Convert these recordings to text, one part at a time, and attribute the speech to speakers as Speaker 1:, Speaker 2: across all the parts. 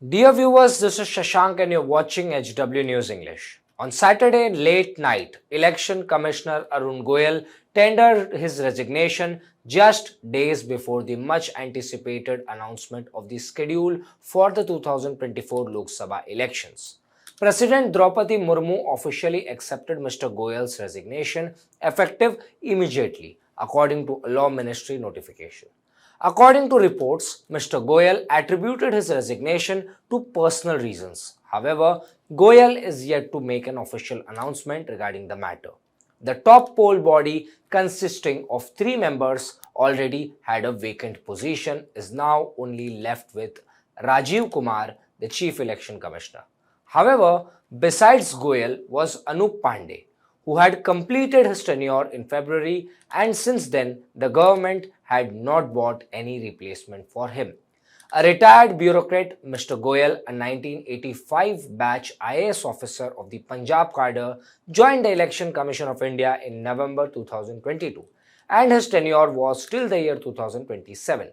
Speaker 1: Dear viewers, this is Shashank and you're watching HW News English. On Saturday late night, Election Commissioner Arun Goel tendered his resignation just days before the much anticipated announcement of the schedule for the 2024 Lok Sabha elections. President Draupadi Murmu officially accepted Mr. Goel's resignation effective immediately, according to a Law Ministry notification. According to reports, Mr. Goel attributed his resignation to personal reasons. However, Goel is yet to make an official announcement regarding the matter. The top poll body, consisting of 3 members, already had a vacant position, is now only left with Rajiv Kumar, the Chief Election Commissioner. However, besides Goel was Anup Pandey, who had completed his tenure in February, and since then the government had not bought any replacement for him. A retired bureaucrat, Mr. Goel, a 1985 batch IAS officer of the Punjab cadre, joined the Election Commission of India in November 2022, and his tenure was till the year 2027.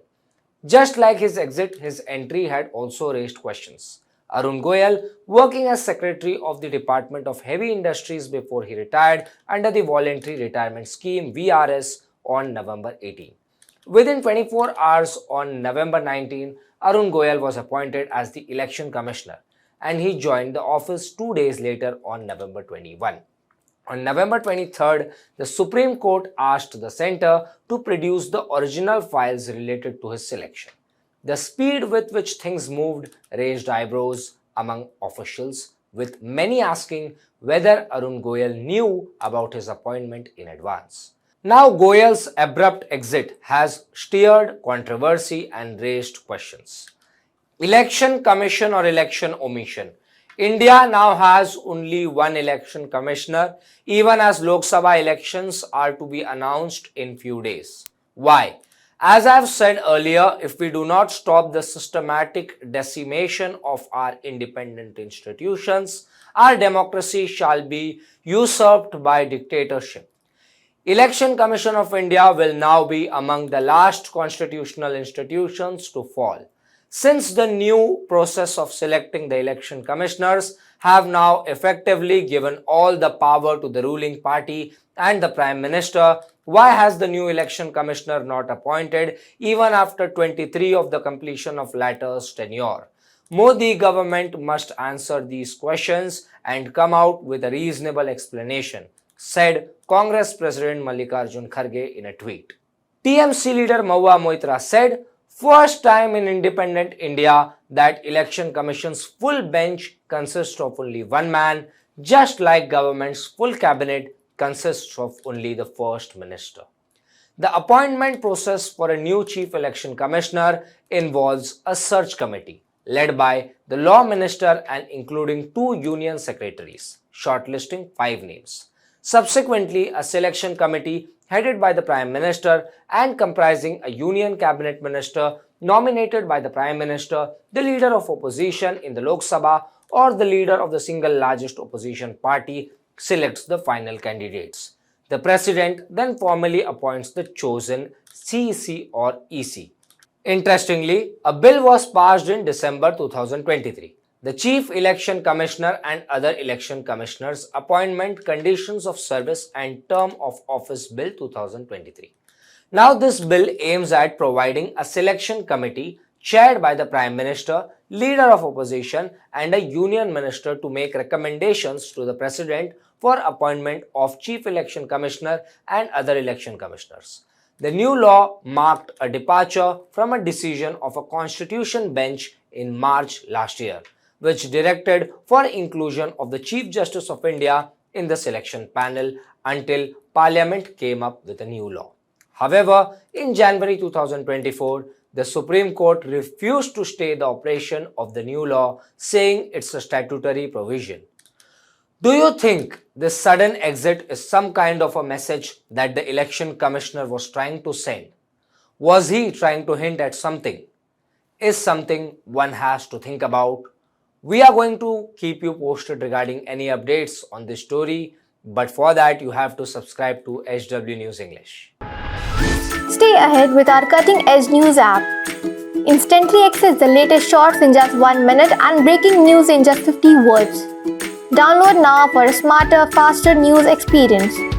Speaker 1: Just like his exit, his entry had also raised questions. Arun Goel, working as Secretary of the Department of Heavy Industries before he retired under the Voluntary Retirement Scheme VRS on November 18. Within 24 hours on November 19, Arun Goel was appointed as the Election Commissioner and he joined the office 2 days later on November 21. On November 23rd, the Supreme Court asked the centre to produce the original files related to his selection. The speed with which things moved raised eyebrows among officials, with many asking whether Arun Goel knew about his appointment in advance. Now, Goel's abrupt exit has stirred controversy and raised questions. Election Commission or election omission? India now has only one election commissioner, even as Lok Sabha elections are to be announced in few days. Why? As I have said earlier, if we do not stop the systematic decimation of our independent institutions, our democracy shall be usurped by dictatorship. Election Commission of India will now be among the last constitutional institutions to fall, since the new process of selecting the election commissioners have now effectively given all the power to the ruling party and the Prime Minister. Why has the new election commissioner not appointed even after 23 of the completion of latter's tenure? Modi government must answer these questions and come out with a reasonable explanation, said Congress President Mallikarjun Kharge in a tweet. TMC leader Mahua Moitra said, "First time in independent India that election commission's full bench consists of only one man, just like government's full cabinet consists of only the first minister." The appointment process for a new chief election commissioner involves a search committee led by the law minister and including 2 union secretaries, shortlisting 5 names. Subsequently, a selection committee headed by the Prime Minister and comprising a union cabinet minister nominated by the Prime Minister, the leader of opposition in the Lok Sabha, or the leader of the single largest opposition party selects the final candidates. The President then formally appoints the chosen CEC or EC. Interestingly, a bill was passed in December 2023. The Chief Election Commissioner and other election commissioners appointment conditions of service and term of office bill 2023. Now this bill aims at providing a selection committee chaired by the Prime Minister, leader of opposition and a union minister to make recommendations to the President for appointment of Chief Election Commissioner and other election commissioners. The new law marked a departure from a decision of a constitution bench in March last year, which directed for inclusion of the Chief Justice of India in the selection panel until Parliament came up with a new law. However, in January 2024, the Supreme Court refused to stay the operation of the new law, saying it's a statutory provision. Do you think this sudden exit is some kind of a message that the election commissioner was trying to send? Was he trying to hint at something? Is something one has to think about? We are going to keep you posted regarding any updates on this story, but for that you have to subscribe to HW News English.
Speaker 2: Stay ahead with our cutting edge news app. Instantly access the latest shorts in just 1 minute and breaking news in just 50 words. Download now for a smarter, faster news experience.